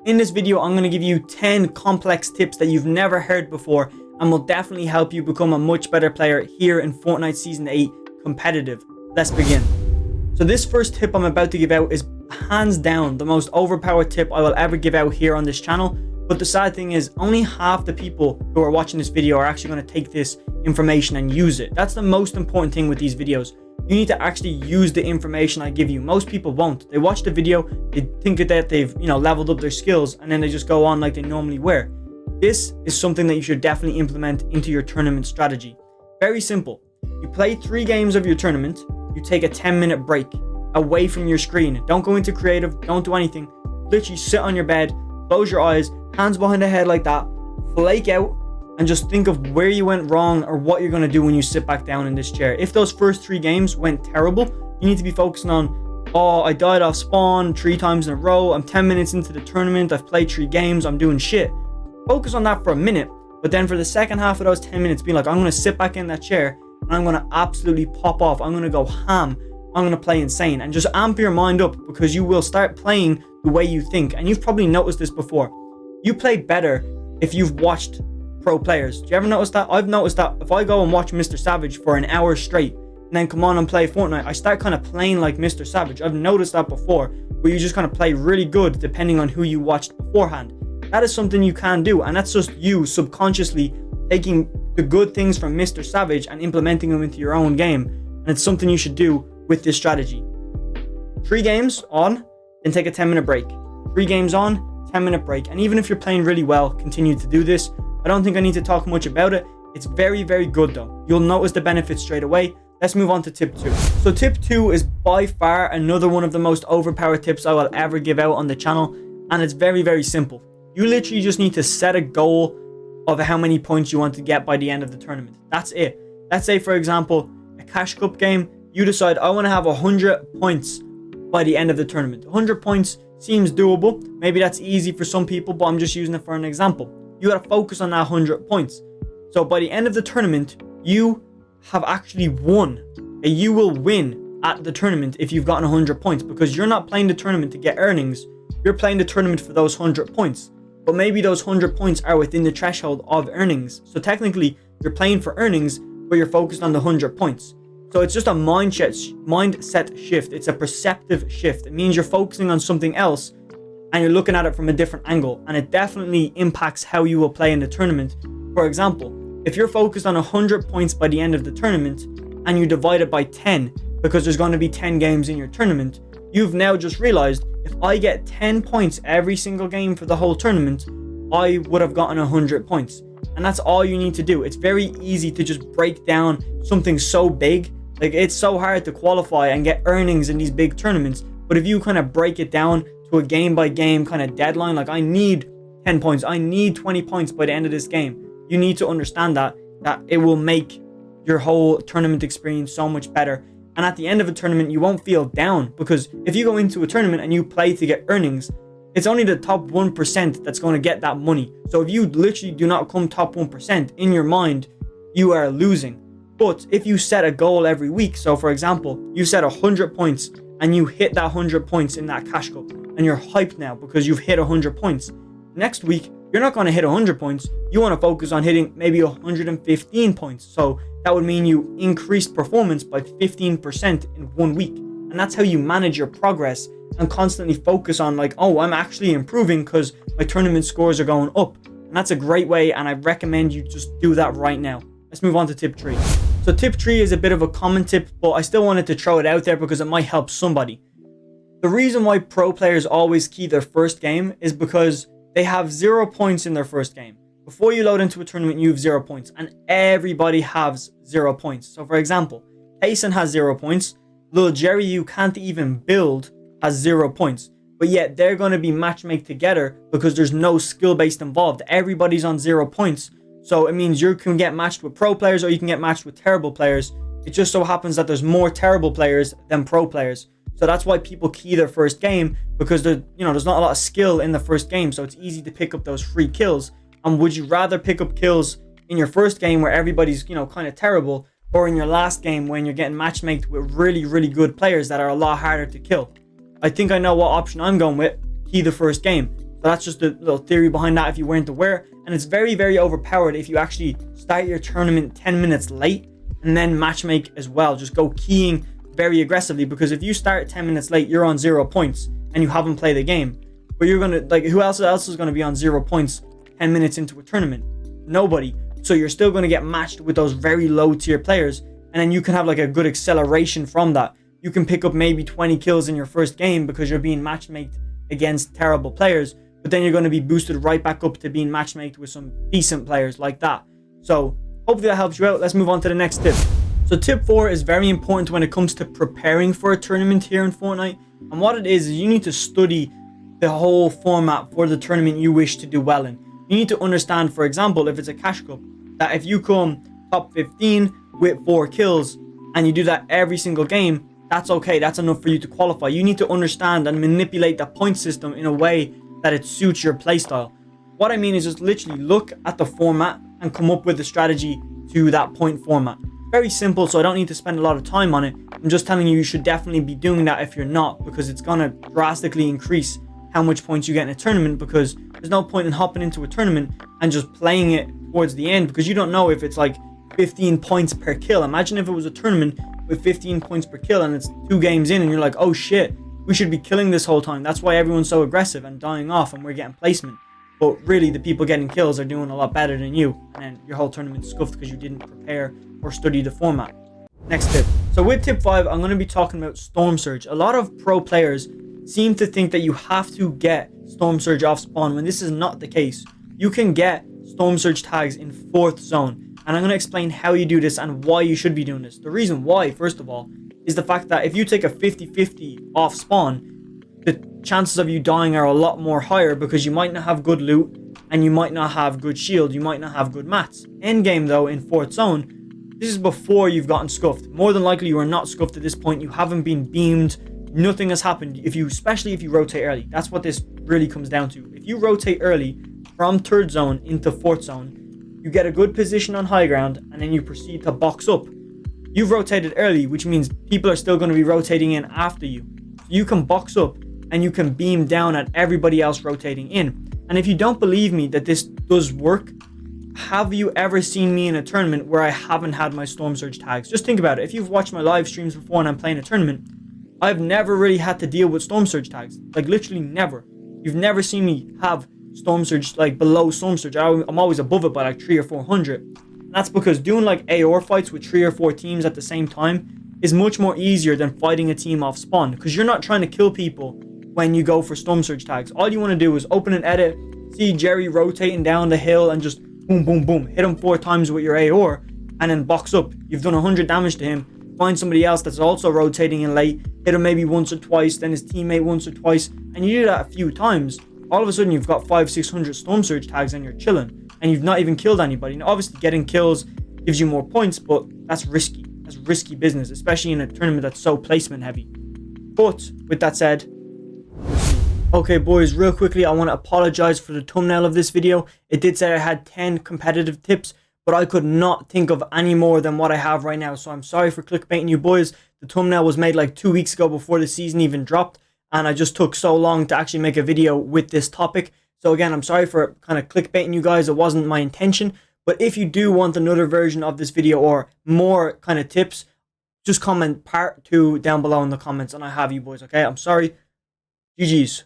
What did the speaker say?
In this video, I'm going to give you 10 complex tips that you've never heard before and will definitely help you become a much better player here in Fortnite Season 8 competitive. Let's begin. So this first tip I'm about to give out is hands down the most overpowered tip I will ever give out here on this channel. But the sad thing is only half the people who are watching this video are actually going to take this information and use it. That's the most important thing with these videos. You need to actually use the information I give you. Most people won't. They watch the video, they think that they've, leveled up their skills, and then they just go on like they normally were. This is something that you should definitely implement into your tournament strategy. Very simple. You play 3 games of your tournament, you take a 10-minute break away from your screen. Don't go into creative, don't do anything. Literally sit on your bed, close your eyes, hands behind the head like that, flake out, and just think of where you went wrong or what you're going to do when you sit back down in this chair. If those first 3 games went terrible, you need to be focusing on, oh, I died off spawn 3 times in a row, I'm 10 minutes into the tournament, I've played 3 games, I'm doing shit. Focus on that for a minute, but then for the second half of those 10 minutes, be like, I'm going to sit back in that chair and I'm going to absolutely pop off. I'm going to go ham. I'm going to play insane, and just amp your mind up, because you will start playing the way you think. And you've probably noticed this before. You play better if you've watched pro players. Do you ever notice that? I've noticed that if I go and watch Mr. Savage for an hour straight and then come on and play Fortnite, I start kind of playing like Mr. Savage. I've noticed that before, where you just kind of play really good depending on who you watched beforehand. That is something you can do, and that's just you subconsciously taking the good things from Mr. Savage and implementing them into your own game. And it's something you should do with this strategy. 3 games on, then take a 10-minute break. 3 games on, 10-minute break. And even if you're playing really well, continue to do this. I don't think I need to talk much about it. It's very, very good though. You'll notice the benefits straight away. Let's move on to tip 2. So tip 2 is by far another one of the most overpowered tips I will ever give out on the channel. And it's very, very simple. You literally just need to set a goal of how many points you want to get by the end of the tournament. That's it. Let's say, for example, a cash cup game, you decide I want to have 100 points by the end of the tournament. 100 points seems doable. Maybe that's easy for some people, but I'm just using it for an example. You got to focus on that 100 points. So by the end of the tournament, you have actually won. And you will win at the tournament if you've gotten 100 points, because you're not playing the tournament to get earnings. You're playing the tournament for those 100 points. But maybe those 100 points are within the threshold of earnings. So technically, you're playing for earnings, but you're focused on the 100 points. So it's just a mindset shift. It's a perceptive shift. It means you're focusing on something else and you're looking at it from a different angle. And it definitely impacts how you will play in the tournament. For example, if you're focused on 100 points by the end of the tournament and you divide it by 10, because there's going to be 10 games in your tournament, you've now just realized, if I get 10 points every single game for the whole tournament, I would have gotten 100 points. And that's all you need to do. It's very easy to just break down something so big. Like, it's so hard to qualify and get earnings in these big tournaments. But if you kind of break it down to a game by game kind of deadline, like, I need 10 points, I need 20 points by the end of this game, you need to understand that it will make your whole tournament experience so much better. And at the end of a tournament, you won't feel down, because if you go into a tournament and you play to get earnings, it's only the top 1% that's going to get that money. So if you literally do not come top 1%, in your mind, you are losing. But if you set a goal every week, so for example, you set 100 points and you hit that 100 points in that cash cup, and you're hyped now because you've hit 100 points. Next week, you're not going to hit 100 points. You want to focus on hitting maybe 115 points. So that would mean you increased performance by 15% in 1 week. And that's how you manage your progress and constantly focus on, like, oh, I'm actually improving because my tournament scores are going up. And that's a great way, and I recommend you just do that right now. Let's move on to tip 3. So tip 3 is a bit of a common tip, but I still wanted to throw it out there because it might help somebody. The reason why pro players always key their first game is because they have 0 points in their first game. Before you load into a tournament, you have 0 points, and everybody has 0 points. So for example, Payson has 0 points. Lil Jerry, you can't even build, has 0 points. But yet they're going to be matchmade together because there's no skill based involved. Everybody's on 0 points. So it means you can get matched with pro players or you can get matched with terrible players. It just so happens that there's more terrible players than pro players. So that's why people key their first game, because there's not a lot of skill in the first game. So it's easy to pick up those free kills. And would you rather pick up kills in your first game where everybody's, kind of terrible, or in your last game when you're getting matchmaked with really, really good players that are a lot harder to kill? I think I know what option I'm going with. Key the first game. that's just a little theory behind that if you weren't aware. And it's very, very overpowered if you actually start your tournament 10 minutes late and then matchmake as well. Just go keying very aggressively, because if you start 10 minutes late, you're on 0 points and you haven't played the game. But you're gonna, like, who else is gonna be on 0 points 10 minutes into a tournament? Nobody. So you're still gonna get matched with those very low tier players, and then you can have like a good acceleration from that. You can pick up maybe 20 kills in your first game because you're being matchmaked against terrible players, but then you're going to be boosted right back up to being matchmaked with some decent players like that. So hopefully that helps you out. Let's move on to the next tip. So tip 4 is very important when it comes to preparing for a tournament here in Fortnite. And what it is you need to study the whole format for the tournament you wish to do well in. You need to understand, for example, if it's a cash cup, that if you come top 15 with 4 kills and you do that every single game, that's okay. That's enough for you to qualify. You need to understand and manipulate the point system in a way that it suits your playstyle. What I mean is just literally look at the format and come up with a strategy to that point format. Very simple, so I don't need to spend a lot of time on it. I'm just telling you should definitely be doing that if you're not, because it's going to drastically increase how much points you get in a tournament, because there's no point in hopping into a tournament and just playing it towards the end, because you don't know if it's like 15 points per kill. Imagine if it was a tournament with 15 points per kill and it's 2 games in and you're like, oh shit, we should be killing this whole time. That's why everyone's so aggressive and dying off and we're getting placement. But really the people getting kills are doing a lot better than you, and your whole tournament's scuffed because you didn't prepare or study the format. Next tip. So with tip 5, I'm going to be talking about Storm Surge. A lot of pro players seem to think that you have to get Storm Surge off spawn when this is not the case. You can get Storm Surge tags in 4th zone, and I'm going to explain how you do this and why you should be doing this. The reason why, first of all, is the fact that if you take a 50-50 off spawn, the chances of you dying are a lot more higher, because you might not have good loot and you might not have good shield, you might not have good mats. Endgame though, in 4th zone, this is before you've gotten scuffed. More than likely you are not scuffed at this point. You haven't been beamed. Nothing has happened. Especially if you rotate early. That's what this really comes down to. If you rotate early from 3rd zone into 4th zone, you get a good position on high ground and then you proceed to box up. You've rotated early, which means people are still going to be rotating in after you. So you can box up and you can beam down at everybody else rotating in. And if you don't believe me that this does work, have you ever seen me in a tournament where I haven't had my Storm Surge tags? Just think about it. If you've watched my live streams before and I'm playing a tournament, I've never really had to deal with Storm Surge tags. Like literally never. You've never seen me have Storm Surge like below Storm Surge. I'm always above it by like 300 or 400. And that's because doing like AOR fights with 3 or 4 teams at the same time is much more easier than fighting a team off spawn, because you're not trying to kill people when you go for Storm Surge tags. All you want to do is open an edit, see Jerry rotating down the hill and just boom, boom, boom, hit him 4 times with your AOR and then box up. You've done 100 damage to him. Find somebody else that's also rotating in late, hit him maybe once or twice, then his teammate once or twice, and you do that a few times. All of a sudden you've got 500-600 Storm Surge tags and you're chilling, and you've not even killed anybody. Now obviously getting kills gives you more points, but that's risky. That's risky business, especially in a tournament that's so placement heavy. But with that said, okay boys, real quickly I want to apologize for the thumbnail of this video. It did say I had 10 competitive tips, but I could not think of any more than what I have right now. So I'm sorry for clickbaiting you boys. The thumbnail was made like 2 weeks ago before the season even dropped, and I just took so long to actually make a video with this topic. So again, I'm sorry for kind of clickbaiting you guys. It wasn't my intention. But if you do want another version of this video or more kind of tips, just comment part 2 down below in the comments and I have you boys, okay? I'm sorry. GG's.